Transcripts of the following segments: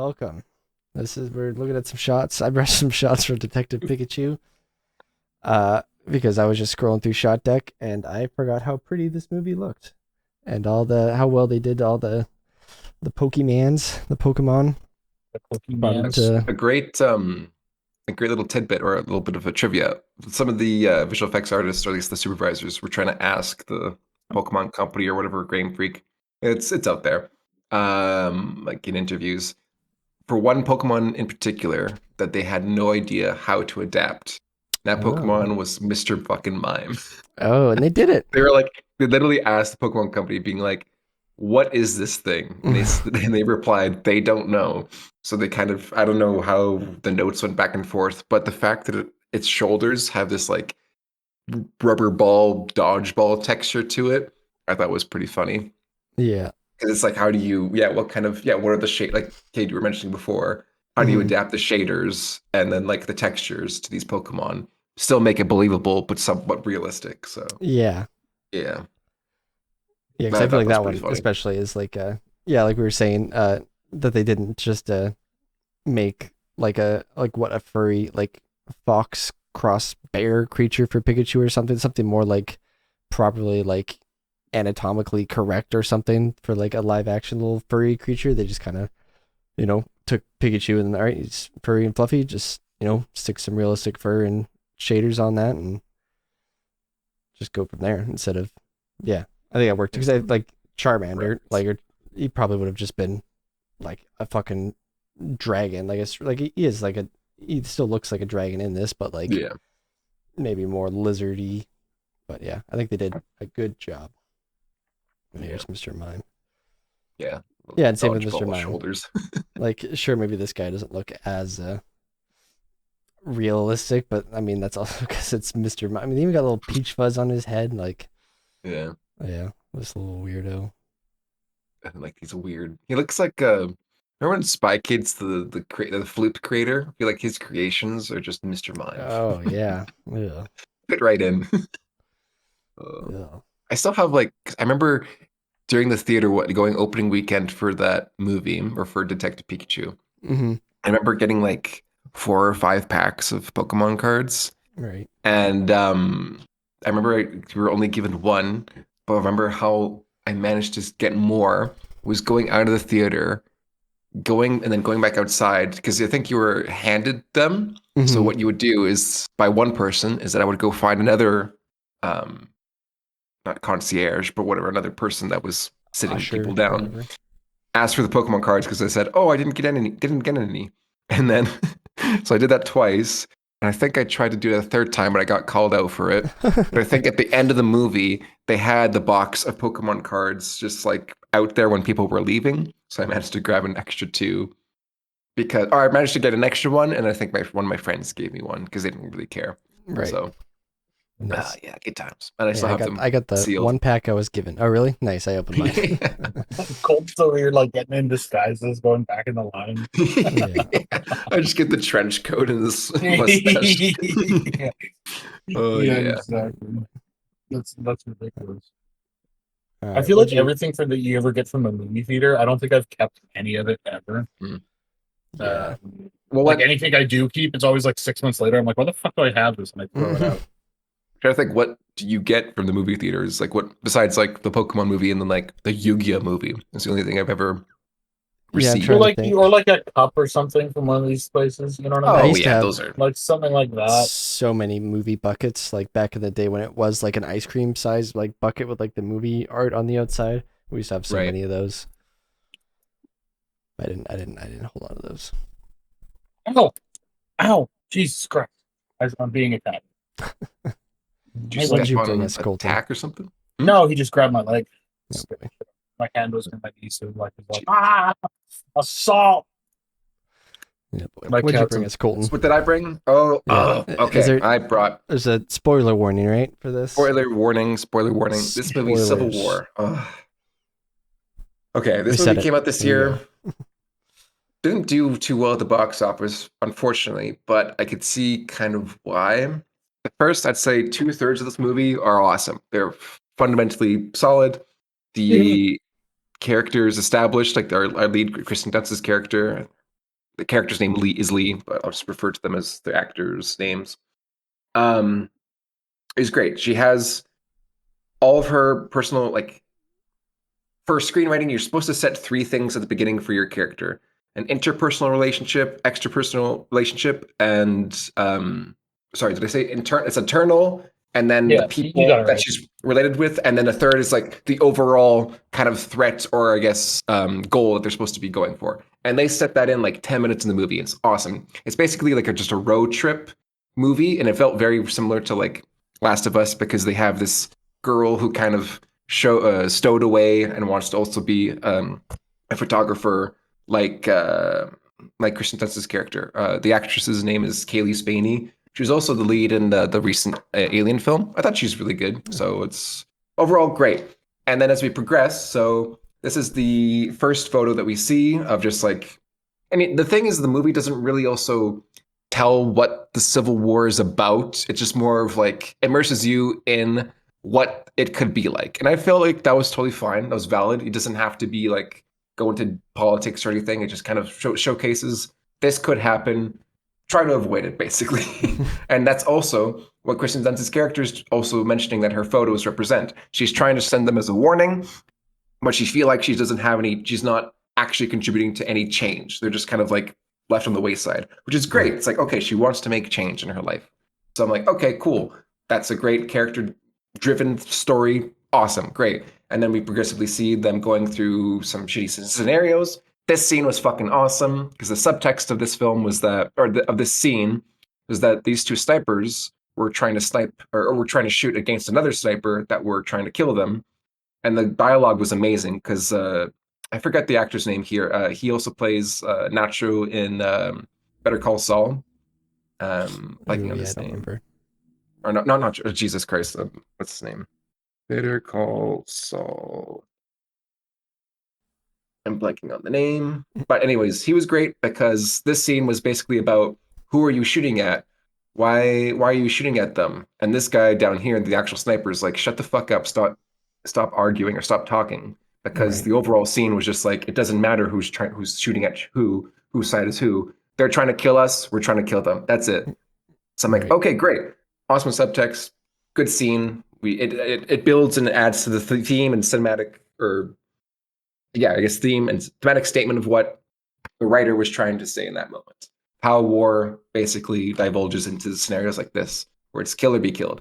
welcome. We're looking at some shots. I brought some shots from Detective Pikachu. Because I was just scrolling through Shot Deck and I forgot how pretty this movie looked, and how well they did all the Pokemon. But That's a great little tidbit or a little bit of a trivia. Some of the visual effects artists, or at least the supervisors, were trying to ask the Pokemon company or whatever Game Freak. It's out there, like in interviews for one Pokemon in particular that they had no idea how to adapt. That oh, Pokemon was Mr. Fucking Mime. oh, and they did it. They literally asked the Pokemon company, being like, "What is this thing?" And and they replied, "They don't know." So they kind of, I don't know how the notes went back and forth, but the fact that its shoulders have this like rubber ball dodgeball texture to it, I thought was pretty funny. Yeah. Because it's like, how do you, yeah, what kind of, yeah, what are the shade, like Kate, you were mentioning before, how do you hmm adapt the shaders and then like the textures to these Pokemon, still make it believable, but somewhat realistic. So, Yeah. yeah, Yeah. Because I I feel thought like that was that pretty one funny. especially is like yeah, like we were saying that they didn't just make like what a furry like fox cross bear creature for Pikachu or something more like properly like anatomically correct or something for like a live action little furry creature. They just kind of took Pikachu and all right, he's furry and fluffy. Just stick some realistic fur and shaders on that and just go from there instead of yeah. I think that worked because I like Right. Charmander like he probably would have just been like a fucking dragon. Like it's like he is like he still looks like a dragon in this, but like Yeah. maybe more lizardy. But yeah, I think they did a good job. And Yeah. here's Mr. Mime. Yeah. Yeah, and same with Mr. Dodgeball Mime. shoulders. Like, sure, maybe this guy doesn't look as realistic, but I mean that's also because it's Mr. Mime. I mean, he even got a little peach fuzz on his head. Like, Yeah. yeah, this little weirdo. And like he's weird. He looks like remember in Spy Kids the flute creator? I feel like his creations are just Mr. Mime. Oh yeah, yeah, Fit right in. Uh, yeah. I still have like I remember during the theater going opening weekend for that movie or for Detective Pikachu. Mm-hmm. I remember getting like 4 or 5 packs of Pokemon cards, Right. and I remember we were only given one, but I remember how I managed to get more. Was going out of the theater, going and then going back outside because I think you were handed them. So Mm-hmm. what you would do is by one person is that I would go find another, um, not concierge, but whatever, another person that was sitting people Usher, down, whatever. asked for the Pokemon cards because I said, "Oh, I didn't get any," and then so I did that twice, and I think I tried to do it a third time, but I got called out for it. But I think at the end of the movie, they had the box of Pokemon cards just like out there when people were leaving, so I managed to grab an extra two because, or I managed to get an extra one, and I think one of my friends gave me one because they didn't really care. Right. So, Nice. yeah, good times, and I Yeah, still I have got them I got the sealed. one pack I was given. Oh, really? Nice. I opened mine. Colt's over here like getting in disguises, going back in the line. Yeah. I just get the trench coat and this mustache. Yeah, Oh yeah, yeah. exactly. That's ridiculous. All I right. feel What'd like you? everything from that you ever get from a movie theater, I don't think I've kept any of it ever. Mm. Yeah. Well, Like what anything I do keep, it's always like 6 months later. I'm like, why the fuck do I have this? And I throw it out. trying to think, what do you get from the movie theaters? Like, what besides like the Pokemon movie and then like the Yu-Gi-Oh movie? It's the only thing I've ever Yeah, I'm Or trying to received. like or think. like a cup or something from one of these places. You know what I I mean? Oh used to yeah, have those are Like something like that. so many movie buckets like back in the day when it was like an ice cream size like bucket with like the movie art on the outside. We used to have so right. many of those. I didn't hold on to those. Ow! Ow! Jesus Christ! I'm being attacked. Did you I What'd went, step you bring on us, a Colton? tack or something? Hmm? no, he just grabbed my leg. Oh boy. My hand was in my knee, so like, Gee, assault. Yeah boy. My What'd you cat's bring a us, Colton? what did I bring? Oh, Yeah. Is okay. there I brought there's a spoiler warning, right, for this? spoiler warning. Spoiler warning. This movie, Civil Spoilers. War. Okay, We this movie said it. came out this Here we year. go. Didn't do too well at the box office, unfortunately, but I could see kind of why. At first, I'd say 2/3 of this movie are awesome. They're fundamentally solid. The characters established, like our lead, Kristen Dunst's character, the character's name Lee is Lee, but I'll just refer to them as the actors' names. Um, is great. She has all of her personal like for screenwriting, you're supposed to set three things at the beginning for your character: an interpersonal relationship, extrapersonal relationship, and sorry, did I say internal? It's internal, and then the Yeah, you got people it that right. she's related with, and then the third is like the overall kind of threat or I guess goal that they're supposed to be going for. And they set that in like 10 minutes in the movie. It's awesome. It's basically like just a road trip movie, and it felt very similar to like Last of Us because they have this girl who kind of stowed away and wants to also be a photographer like Kristen Dunst's character. The actress's name is Kaylee Spaney. She was also the lead in the recent Alien film. I thought she's really good. So it's overall great. And then as we progress, so this is the first photo that we see of just like, I mean, the thing is, the movie doesn't really also tell what the Civil War is about. It's just more of like immerses you in what it could be like. And I feel like that was totally fine. That was valid. It doesn't have to be like go into politics or anything. It just kind of showcases this could happen. Try to avoid it, basically. And that's also what Kristen Dunst's character is also mentioning that her photos represent. She's trying to send them as a warning, but she feel like she doesn't have any. She's not actually contributing to any change. They're just kind of like left on the wayside, which is great. Right. It's like, okay, she wants to make change in her life. So I'm like, okay, cool. That's a great character driven story. Awesome, great. And then we progressively see them going through some shitty scenarios. This scene was fucking awesome because the subtext of this film was that, of this scene, was that these two snipers were trying to snipe or were trying to shoot against another sniper that were trying to kill them. And the dialogue was amazing because I forget the actor's name here. He also plays Nacho in Better Call Saul. Blanking Ooh, on yeah, I his don't name. remember. Or not Nacho. Jesus Christ. What's his name? Better Call Saul. I'm blanking on the name. But anyways, he was great because this scene was basically about who are you shooting at? Why are you shooting at them? And this guy down here, the actual sniper, is like, shut the fuck up, stop arguing or stop talking. Because Right. the overall scene was just like, it doesn't matter who's shooting at whose side is who. They're trying to kill us, we're trying to kill them. That's it. So I'm like, Right. okay, great. Awesome subtext, good scene. It builds and adds to the theme and cinematic or yeah, I guess theme and thematic statement of what the writer was trying to say in that moment. How war basically divulges into scenarios like this, where it's kill or be killed.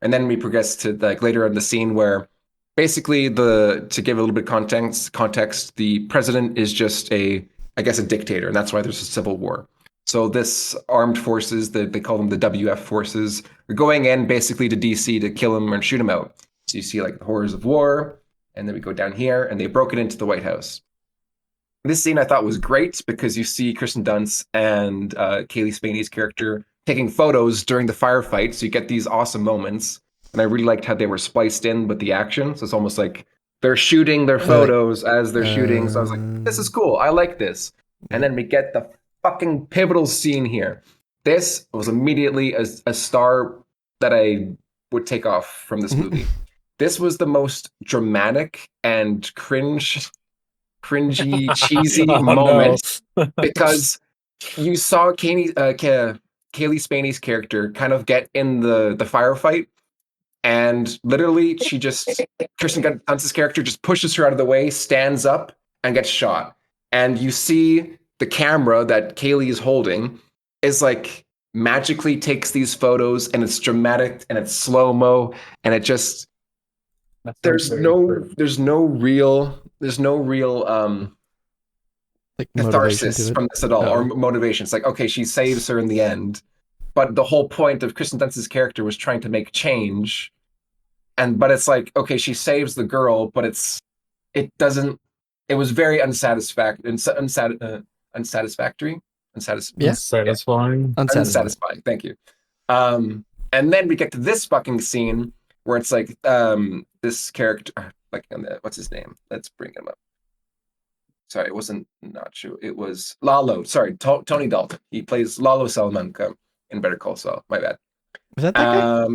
And then we progress to like later in the scene where basically to give a little bit context, the president is just I guess a dictator, and that's why there's a civil war. So this armed forces, they call them the WF forces, are going in basically to DC to kill him or shoot him out. So you see like the horrors of war, and then we go down here, and they broke it into the White House. This scene I thought was great because you see Kristen Dunst and Kaylee Spaney's character taking photos during the firefight, so you get these awesome moments. And I really liked how they were spliced in with the action. So it's almost like they're shooting their They're like, photos as they're shooting. So I was like, this is cool. I like this. And yeah. then we get the fucking pivotal scene here. This was immediately a star that I would take off from this movie. This was the most dramatic and cringy, cheesy Oh no. moment because you saw Kaylee Spaney's character kind of get in the firefight, and literally she just Kirsten Dunst's character just pushes her out of the way, stands up, and gets shot. And you see the camera that Kaylee is holding is like magically takes these photos, and it's dramatic and it's slow mo, and it just That sounds very true. there's no real Like motivation catharsis to it. from this at all or Oh. motivation. It's like, okay, she saves her in the end, but the whole point of Kristen Dunst's character was trying to make change, and but it's like, okay, she saves the girl, but it doesn't. It was very unsatisfactory, Yeah. yeah, Unsatisfying. Unsatisfying. unsatisfying. Thank you. And then we get to this fucking scene where it's like this character, like what's his name? Let's bring him up. Sorry, it wasn't Nacho. It was Lalo. Sorry, Tony Dalton. He plays Lalo Salamanca in Better Call Saul. My bad. Was that guy?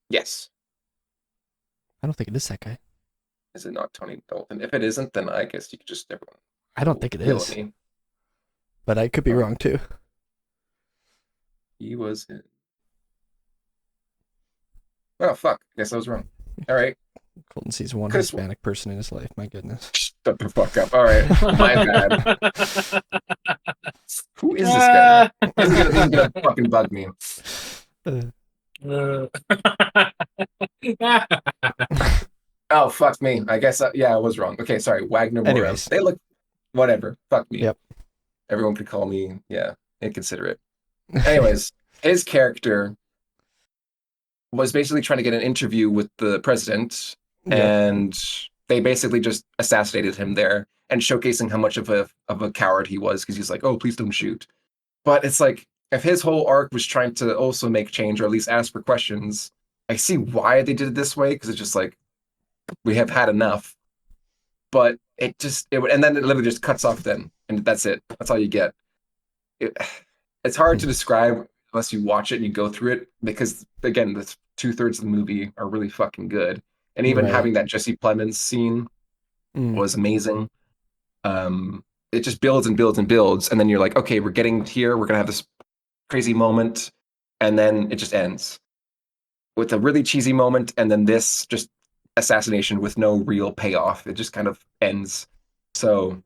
Yes. I don't think it is that guy. Is it not Tony Dalton? If it isn't, then I guess you could just everyone I don't think it yell at is. me. but I could be wrong too. He was in. Oh fuck! Guess I was wrong. All right. Colton sees one Chris- Hispanic person in his life. My goodness. Shut the fuck up. All right. My bad. Who is this guy? This is gonna fucking bug me. Oh fuck me. I guess yeah, I was wrong. Okay, sorry. Wagner Moura. Anyways. They look whatever. Fuck me. Yep. Everyone could call me inconsiderate. Anyways, his character was basically trying to get an interview with the president, and they basically just assassinated him there and showcasing how much of a coward he was because he's like, oh, please don't shoot. But it's like, if his whole arc was trying to also make change or at least ask for questions, I see why they did it this way because it's just like, we have had enough. But and then it literally just cuts off then, and that's it. That's all you get. It's hard to describe unless you watch it and you go through it because, again, the 2/3 of the movie are really fucking good. And even having that Jesse Plemons scene was amazing. It just builds and builds and builds, and then you're like, okay, we're getting here. We're gonna have this crazy moment, and then it just ends with a really cheesy moment, and then this just assassination with no real payoff. It just kind of ends. So,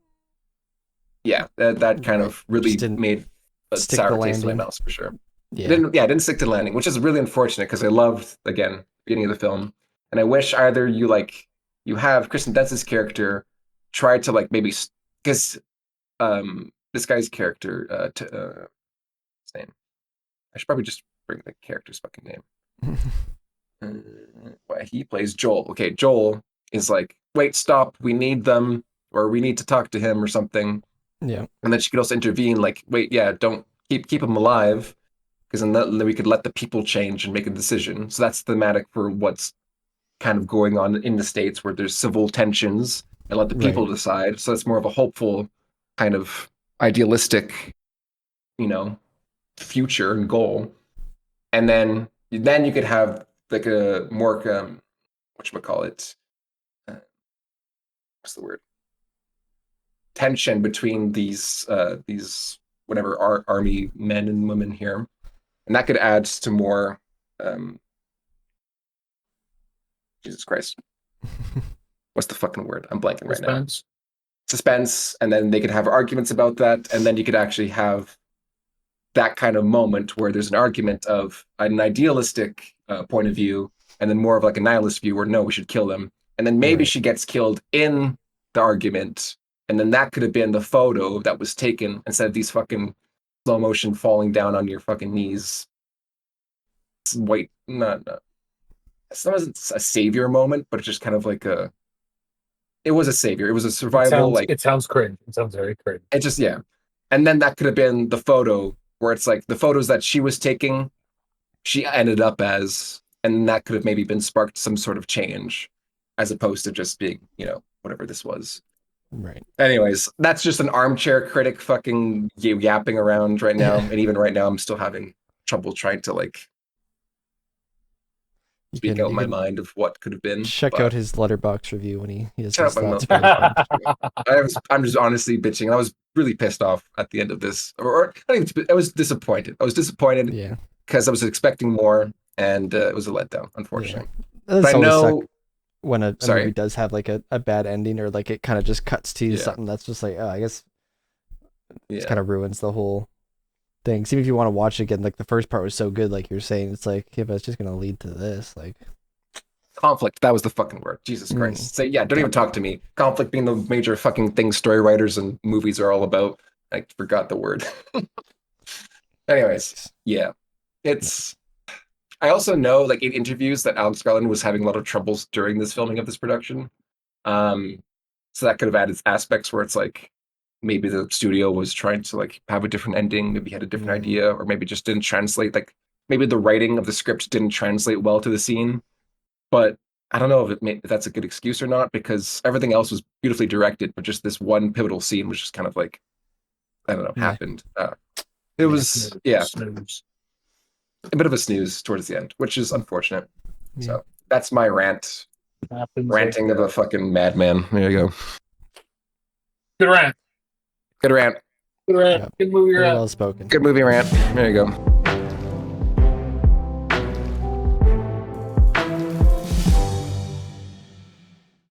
yeah, that kind of really made a sour taste in my mouth for sure. Yeah. It didn't stick to the landing, which is really unfortunate because I loved, again, the beginning of the film, and I wish either you have Kristen Dunst's character try to maybe because this guy's character his name. I should probably just bring the character's fucking name. He plays Joel. Okay, Joel is like, wait, stop, we need them, or we need to talk to him or something. Yeah. And then she could also intervene, like, wait, yeah, don't keep him alive, because then we could let the people change and make a decision. So that's thematic for what's kind of going on in the States where there's civil tensions and let the people decide. So it's more of a hopeful kind of idealistic, future and goal. And then you could have like a more whatchamacallit, what's the word? Tension between these whatever army men and women here. And that could add to more Jesus Christ. What's the fucking word? I'm blanking right now. Suspense, and then they could have arguments about that, and then you could actually have that kind of moment where there's an argument of an idealistic point of view, and then more of like a nihilist view where no, we should kill them. And then maybe she gets killed in the argument, and then that could have been the photo that was taken instead of these fucking slow motion falling down on your fucking knees. Wait, no. It's not a savior moment, but it's just kind of like it was a savior. It was a survival. It sounds cringe. It sounds very cringe. It just, yeah. And then that could have been the photo where it's like the photos that she was taking, she ended up as, and that could have maybe been sparked some sort of change as opposed to just being, whatever this was. Right. Anyways, that's just an armchair critic fucking yapping around right now. And even right now, I'm still having trouble trying to speak out my mind of what could have been. Check out his Letterboxd review when he has his thoughts. I'm just honestly bitching. I was really pissed off at the end of this, or I was disappointed. Yeah, because I was expecting more, and it was a letdown, unfortunately. Yeah. But I know when a movie does have like a bad ending, or like it kind of just cuts to something that's just like, oh, I guess it kind of ruins the whole thing. Even if you want to watch it again, like the first part was so good, like you're saying, it's like, yeah, but it's just gonna lead to this, like conflict. That was the fucking word. Jesus Christ. Say, don't even talk to me. Conflict being the major fucking thing story writers and movies are all about. I forgot the word. Anyways, yeah, it's. I also know, like in interviews, that Alex Garland was having a lot of troubles during this filming of this production. So that could have added aspects where it's like maybe the studio was trying to have a different ending, maybe had a different idea, or maybe just didn't translate. Like maybe the writing of the script didn't translate well to the scene. But I don't know if that's a good excuse or not, because everything else was beautifully directed, but just this one pivotal scene was just kind of like, I don't know, happened. It was, snooze. A bit of a snooze towards the end, which is unfortunate. Yeah. So that's my rant. Ranting of a fucking madman. There you go. Good rant. Good rant. Good rant. Yep. Good movie Very rant. well spoken. Good movie rant. There you go.